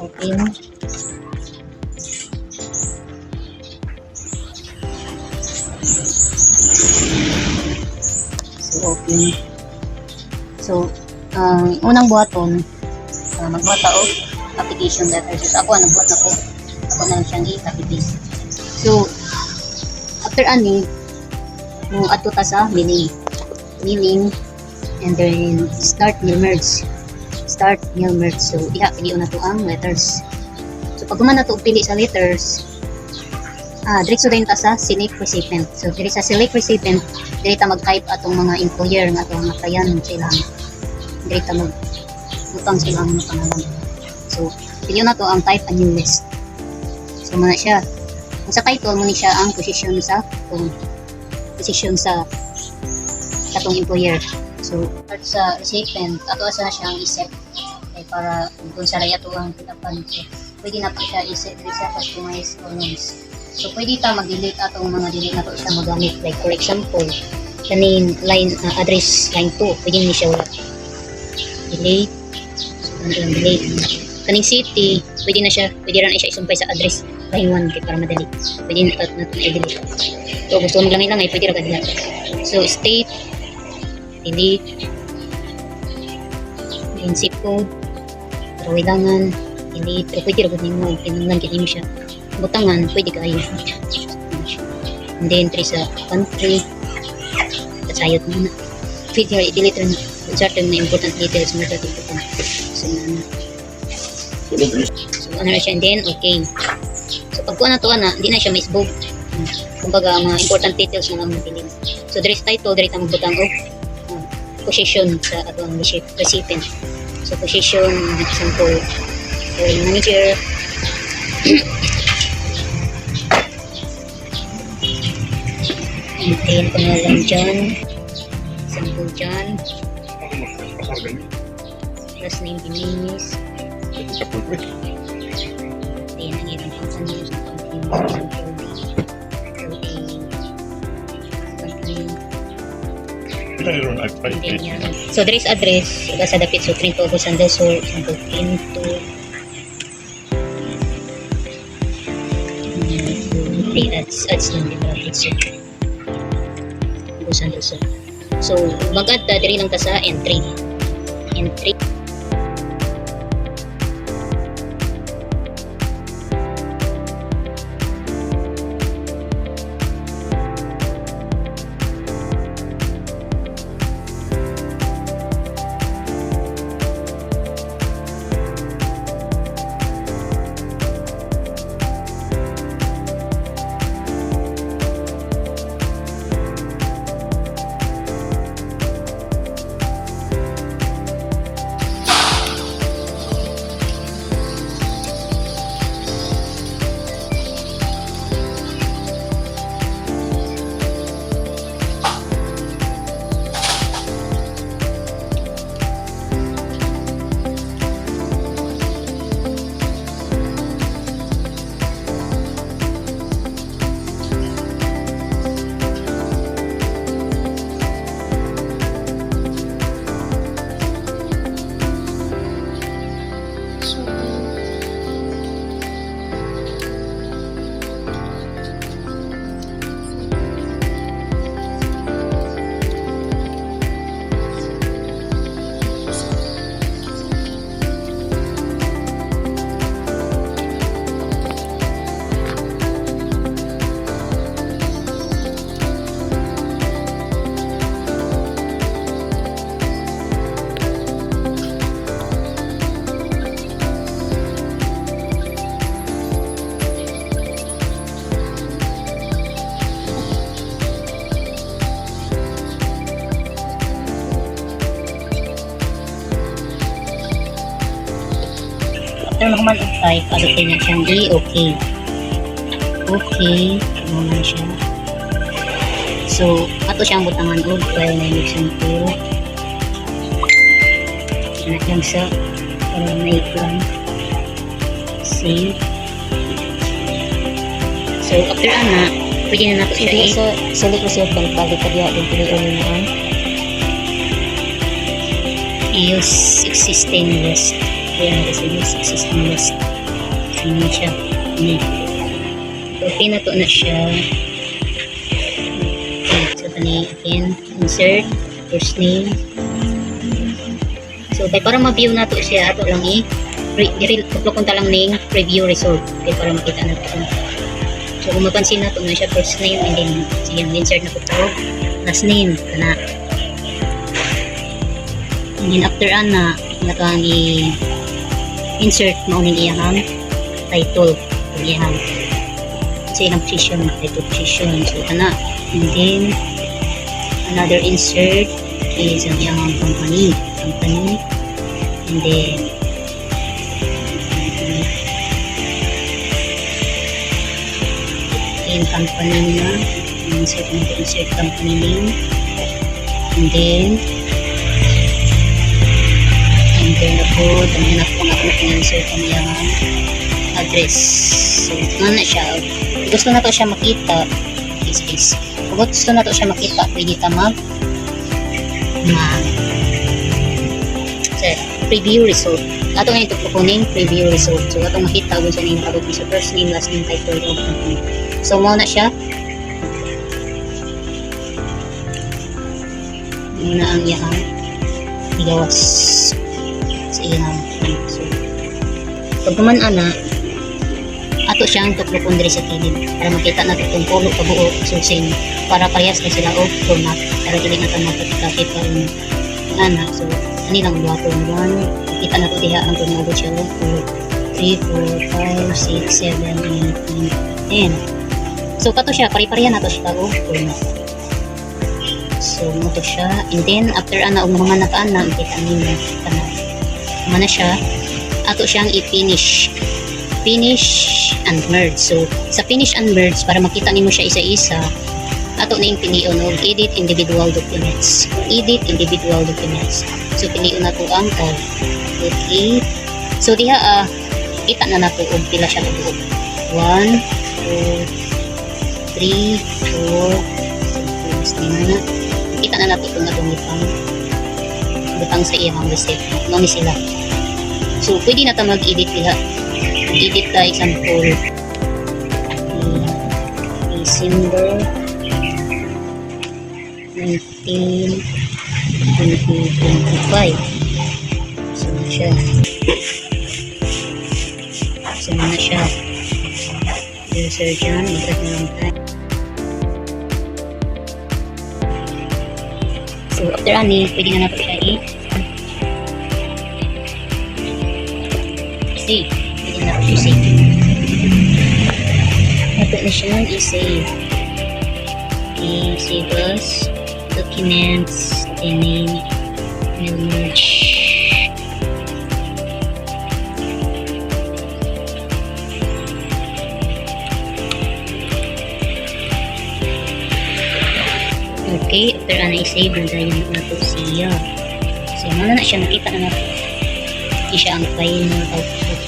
open. So open. So ang unang buhaton, magbuhat ako application letter. So ako nagbuhat ako. Ako na lang siyang i-copy paste. So after ani, mo ato ta sa meaning, and then start new merge. So pili na to ang letters. So pag man nato pili sa letters, diretso din ta sa select recipient. So diri sa select recipient, diri ta mag-type atong mga employer nga atong matayan sila. Diri ta mag-utang sila ang mga pangalan. So pili na to ang type a new list. So muna siya. Sa title mo ni siya ang position sa katong employer. So at sa recipient, ato asa siyang i-set para kung sa ato ang kitapan. So pwede na pa siya i-set sa customize columns. So pwede ta mag-delete atong mga delete na to siya magamit. Like for example, kaning line address line 2, pwede ni siya wala. Delete. So delete. Kaning city, pwede na siya isumpay sa address line 1 kay para madali. Pwede na natin i-delete. So gusto mo lang pwede ra kadila. So state, delete. Then zip code, rawilangan, delete. Pero pwede ra gud nimo kinahanglan kay nimo siya butangan, pwede kayo. And then entry sa country, kasayot muna. Pwede ra i-delete rin certain na important details mo sa tutupan. So ano na siya, and then okay. So pag kuha na to di na siya misbog. Kumbaga mga important details na lang mapilin. So there is title, there is ang butang position sa atong recipient. So position, example, manager. And then pangalan John, example John. Last name Denise. Then ang ilang company, so there is address sa dapit so Trinto Agusan del Sur, example Trinto. Okay, that's lang din para dito. Agusan del Sur. So mag-add diri lang ta sa entry. After naman i-type, alutin na siyang okay. Okay, ano na siya. So, ato siyang butangan o file na example. Anak lang sa para may plan. Save. So, after pwede na nato siya sa select receipt balik ka diya yung piliin na use existing list. Ayan, use existing list. Ano siya? Ini. Okay na to na siya. Okay, so tani again, insert first name. So kay para ma-view na to siya, ato lang tuklok lang ning preview result kay para makita na to. So kung mapansin na to na siya first name and then sige insert na ko to last name kana. And then after ana natang i-insert mo ning iyang title iyang sa ilang position, title position. So kana. And then another insert is ang iyang company. And then in company na insert company name. And then ako dami na po insert ang iyang address. So ano na siya, gusto na to siya makita space. Kung gusto na to siya makita, pwede ta preview result. Ato nga ito kukunin preview result. So atong makita kung saan yung pagod sa first name, last name, title of company. So mo na siya. Yun na ang iyang igawas sa iyang. So pag kuman ana ato siyang tuklokon diri sa kilid para makita natin kung pulo ka buo so same para parehas na sila o format para dili na ta magkakit pa yung ana. So ani lang buhaton 1 kita na to diha ang tunog siya 2 3 4 5 6 7 8 9 10. So kato siya pare-pareha na to siya o format. So mo to siya and then after ana og mga nakaana kita ninyo kana mana siya ato siyang i-finish and merge. So sa finish and merge para makita nimo siya isa-isa ato ning pilion og edit individual documents. So pilion nato ang tag. Okay. So diha kita na nato og pila siya kabuo. 1 2 3 4 kita na nato kung atong butang sa iyang receipt. Mo ni sila. So pwede na ta mag-edit diha. Edit ta example December 19 2025. So na siya. User dyan, ikat na lang tayo. So after ani, pwede na natin siya i-save. Ito na siya i-save. I-save as documents, name, will merge. Okay, after na i-save na dahil na ito siya. So, na siya nakita na natin. Hindi siya ang final output.